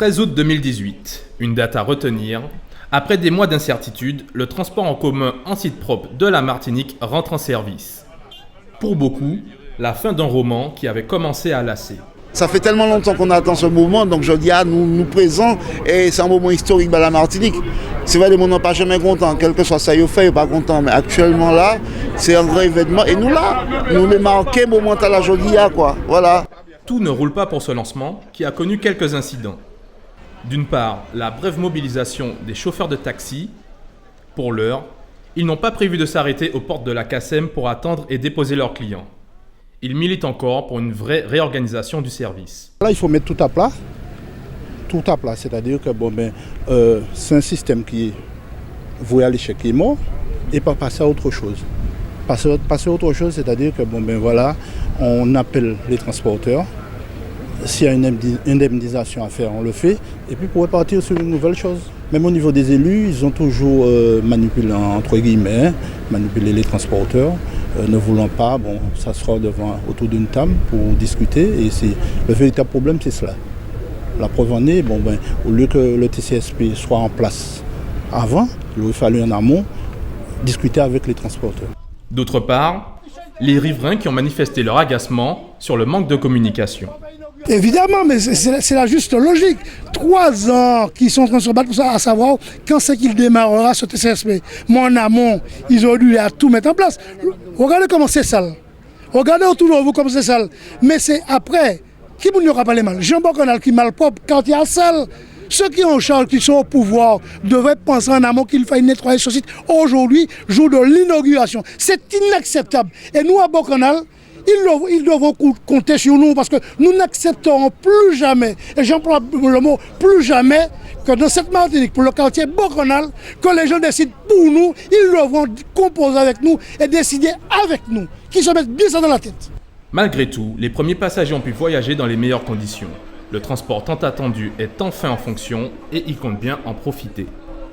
13 août 2018, une date à retenir. Après des mois d'incertitude, le transport en commun en site propre de la Martinique rentre en service. Pour beaucoup, la fin d'un roman qui avait commencé à lasser. Ça fait tellement longtemps qu'on attend ce moment, donc je dis à nous présents, et c'est un moment historique de la Martinique. C'est vrai, les gens n'ont pas jamais content, quel que soit ça, ils fait, ils pas content, mais actuellement là, c'est un grand événement, et nous là, nous les marquons moment à la Jodia, quoi, voilà. Tout ne roule pas pour ce lancement, qui a connu quelques incidents. D'une part, la brève mobilisation des chauffeurs de taxi. Pour l'heure, ils n'ont pas prévu de s'arrêter aux portes de la CACEM pour attendre et déposer leurs clients. Ils militent encore pour une vraie réorganisation du service. Là, il faut mettre tout à plat. Tout à plat, c'est-à-dire que c'est un système qui est voué à l'échec, qui est mort, et pas passer à autre chose. Passer à autre chose, c'est-à-dire que on appelle les transporteurs. S'il y a une indemnisation à faire, on le fait. Et puis pour repartir sur une nouvelle chose. Même au niveau des élus, ils ont toujours manipulé, entre guillemets, manipulé les transporteurs. Ne voulant pas, s'asseoir autour d'une table pour discuter. Et le véritable problème, c'est cela. La preuve en est, au lieu que le TCSP soit en place avant, il aurait fallu en amont discuter avec les transporteurs. D'autre part, les riverains qui ont manifesté leur agacement sur le manque de communication. Évidemment, mais c'est la juste logique. 3 ans qu'ils sont en train de se battre pour ça, à savoir quand c'est qu'il démarrera ce TCSP. Moi, en amont, ils ont dû tout mettre en place. Regardez comment c'est sale. Regardez autour de vous comme c'est sale. Mais c'est après, qui vous n'aura pas les mal? Jean Bocanal qui est malpropre quand il y a sale. Ceux qui ont charge, qui sont au pouvoir, devraient penser en amont qu'il faille nettoyer ce site. Aujourd'hui, jour de l'inauguration. C'est inacceptable. Et nous, à Bocanal, ils devront compter sur nous parce que nous n'accepterons plus jamais, et j'emploie le mot plus jamais, que dans cette Martinique, pour le quartier Bocanal, que les gens décident pour nous, ils devront composer avec nous et décider avec nous, qu'ils se mettent bien ça dans la tête. Malgré tout, les premiers passagers ont pu voyager dans les meilleures conditions. Le transport tant attendu est enfin en fonction et ils comptent bien en profiter.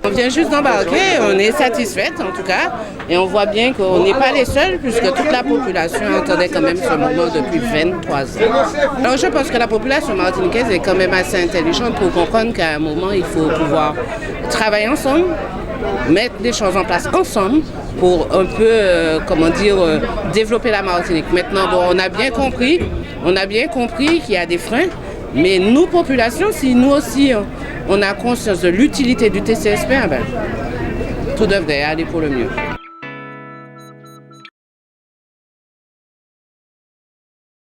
On vient juste d'embarquer, on est satisfaite en tout cas, et on voit bien qu'on n'est pas les seuls puisque toute la population attendait quand même ce moment depuis 23 ans. Alors je pense que la population martiniquaise est quand même assez intelligente pour comprendre qu'à un moment il faut pouvoir travailler ensemble, mettre des choses en place ensemble pour un peu, développer la Martinique. Maintenant, on a bien compris qu'il y a des freins, mais nous, population, si nous aussi on a conscience de l'utilité du TCSP, tout devrait aller pour le mieux.